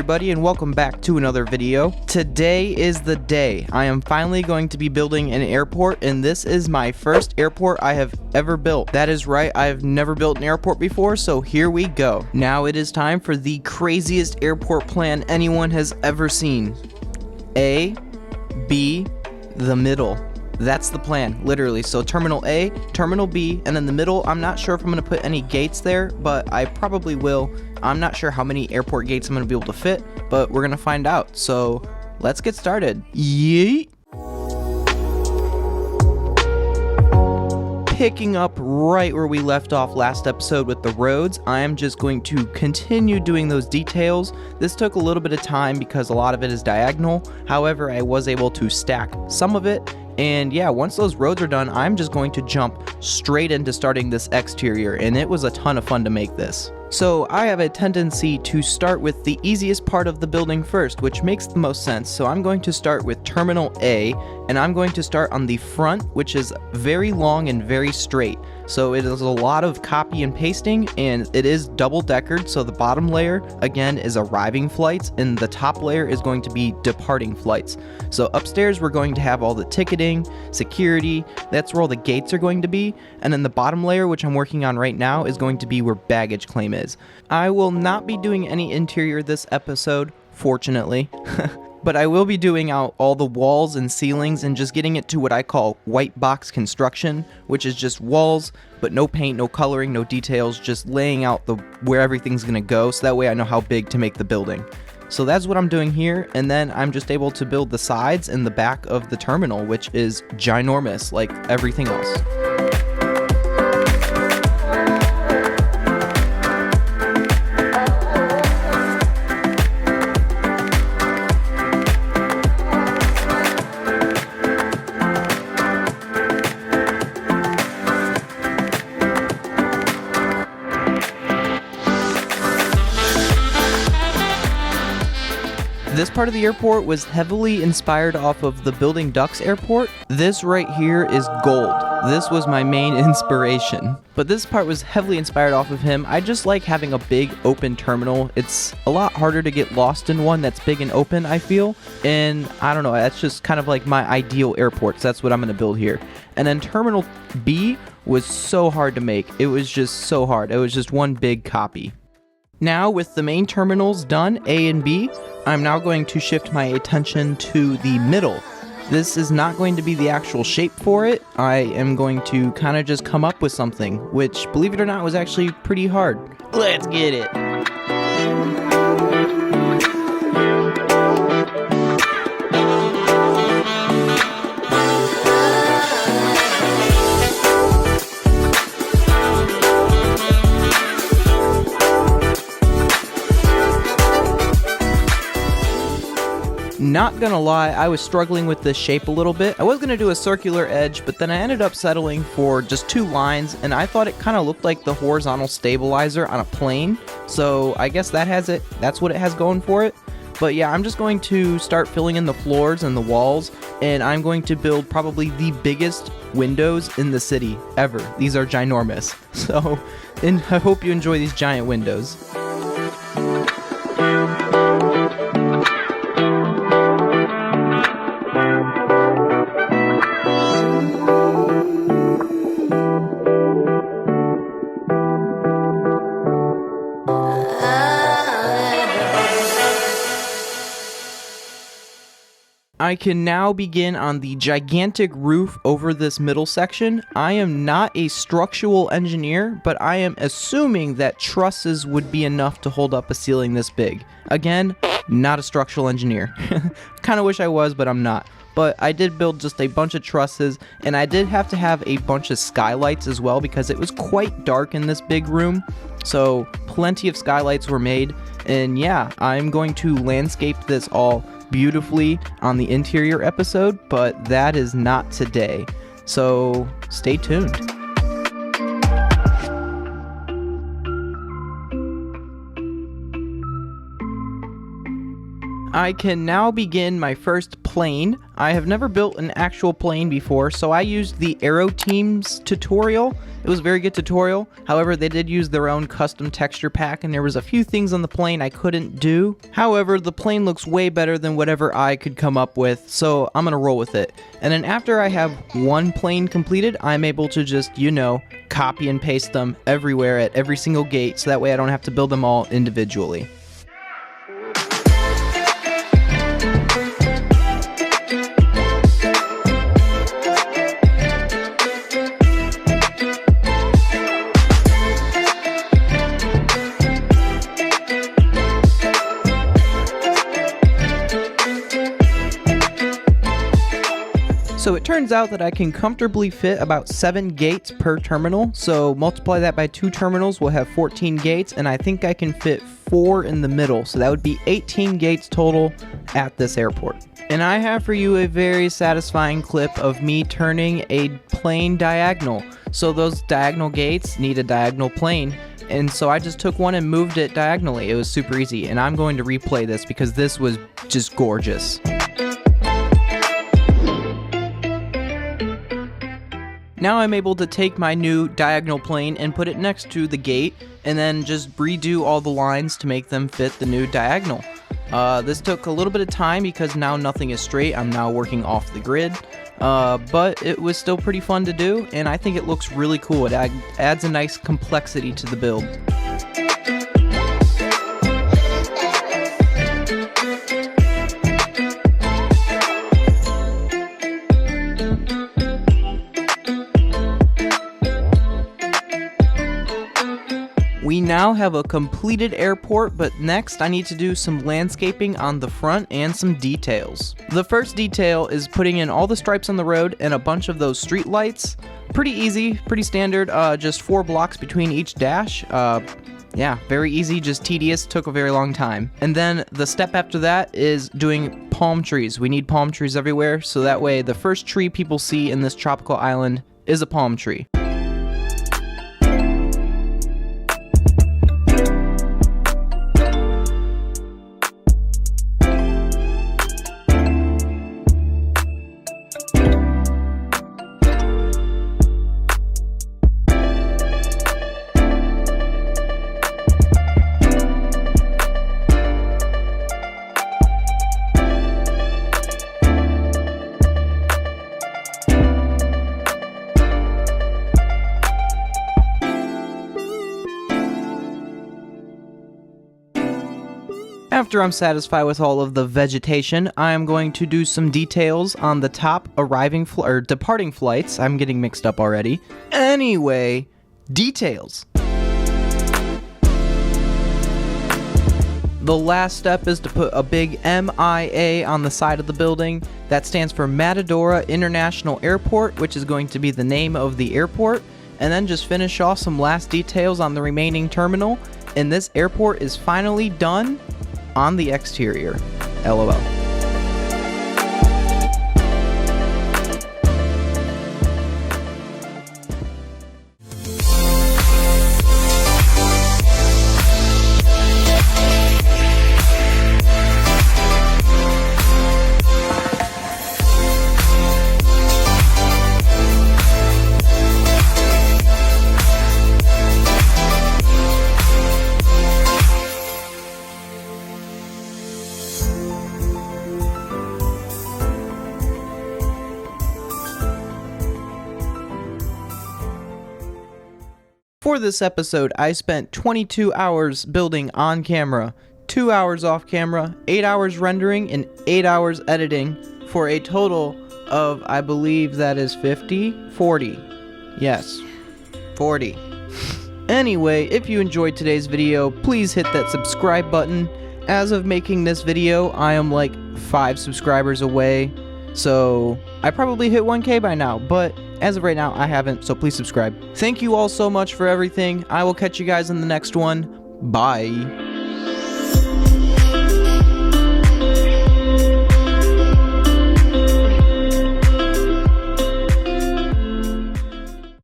everybody, and welcome back to another video. Today is the day. I am finally going to be building an airport, and this is my first airport I have ever built. That is right, I have never built an airport before, so here we go. Now it is time for the craziest airport plan anyone has ever seen. A, B, the middle. That's the plan, literally. So Terminal A, Terminal B, and in the middle, I'm not sure if I'm going to put any gates there, but I probably will. I'm not sure how many airport gates I'm going to be able to fit, but we're going to find out. So let's get started. Yeet! Picking up right where we left off last episode with the roads, I am just going to continue doing those details. This took a little bit of time because a lot of it is diagonal. However, I was able to stack some of it. And yeah, once those roads are done, I'm just going to jump straight into starting this exterior, and it was a ton of fun to make this. So I have a tendency to start with the easiest part of the building first, which makes the most sense. So I'm going to start with Terminal A, and I'm going to start on the front, which is very long and very straight. So it is a lot of copy and pasting, and it is double-deckered. So the bottom layer, again, is arriving flights, and the top layer is going to be departing flights. So upstairs, we're going to have all the ticketing, security, that's where all the gates are going to be. And then the bottom layer, which I'm working on right now, is going to be where baggage claim is. I will not be doing any interior this episode, fortunately. But I will be doing out all the walls and ceilings and just getting it to what I call white box construction, which is just walls, but no paint, no coloring, no details, just laying out where everything's gonna go, so that way I know how big to make the building. So that's what I'm doing here, and then I'm just able to build the sides and the back of the terminal, which is ginormous, like everything else. This part of the airport was heavily inspired off of the Building Ducks airport. This right here is gold. This was my main inspiration. But this part was heavily inspired off of him. I just like having a big open terminal. It's a lot harder to get lost in one that's big and open, I feel. And I don't know, that's just kind of like my ideal airport. So that's what I'm going to build here. And then Terminal B was so hard to make. It was just so hard. It was just one big copy. Now, with the main terminals done, A and B, I'm now going to shift my attention to the middle. This is not going to be the actual shape for it. I am going to kind of just come up with something, which, believe it or not, was actually pretty hard. Let's get it! Not gonna lie, I was struggling with this shape a little bit. I was gonna do a circular edge, but then I ended up settling for just two lines, and I thought it kind of looked like the horizontal stabilizer on a plane. So I guess that's what it has going for it. But yeah, I'm just going to start filling in the floors and the walls, and I'm going to build probably the biggest windows in the city ever. These are ginormous. So, and I hope you enjoy these giant windows. I can now begin on the gigantic roof over this middle section. I am not a structural engineer, but I am assuming that trusses would be enough to hold up a ceiling this big. Again, not a structural engineer. Kind of wish I was, but I'm not. But I did build just a bunch of trusses, and I did have to have a bunch of skylights as well because it was quite dark in this big room. So plenty of skylights were made, and yeah, I'm going to landscape this all beautifully on the interior episode, but that is not today. So stay tuned. I can now begin my first plane. I have never built an actual plane before, so I used the Aeroteam's tutorial. It was a very good tutorial. However, they did use their own custom texture pack, and there was a few things on the plane I couldn't do. However, the plane looks way better than whatever I could come up with, so I'm gonna roll with it. And then after I have one plane completed, I'm able to just, you know, copy and paste them everywhere at every single gate, so that way I don't have to build them all individually. So it turns out that I can comfortably fit about 7 gates per terminal, so multiply that by 2 terminals, we'll have 14 gates, and I think I can fit 4 in the middle, so that would be 18 gates total at this airport. And I have for you a very satisfying clip of me turning a plane diagonal. So those diagonal gates need a diagonal plane, and so I just took one and moved it diagonally. It was super easy, and I'm going to replay this because this was just gorgeous. Now I'm able to take my new diagonal plane and put it next to the gate and then just redo all the lines to make them fit the new diagonal. This took a little bit of time because now nothing is straight. I'm now working off the grid, but it was still pretty fun to do, and I think it looks really cool. It adds a nice complexity to the build. We now have a completed airport, but next I need to do some landscaping on the front and some details. The first detail is putting in all the stripes on the road and a bunch of those street lights. Pretty easy, pretty standard, just 4 blocks between each dash. Yeah, very easy, just tedious, took a very long time. And then the step after that is doing palm trees. We need palm trees everywhere, so that way the first tree people see in this tropical island is a palm tree. After I'm satisfied with all of the vegetation, I am going to do some details on the top departing flights. I'm getting mixed up already. Anyway, details. The last step is to put a big MIA on the side of the building. That stands for Matadora International Airport, which is going to be the name of the airport. And then just finish off some last details on the remaining terminal. And this airport is finally done on the exterior. LOL. For this episode, I spent 22 hours building on camera, 2 hours off camera, 8 hours rendering, and 8 hours editing for a total of, I believe that is 40. Yes, 40. Anyway, if you enjoyed today's video, please hit that subscribe button. As of making this video, I am like 5 subscribers away, so I probably hit 1K by now, but as of right now, I haven't, so please subscribe. Thank you all so much for everything. I will catch you guys in the next one. Bye.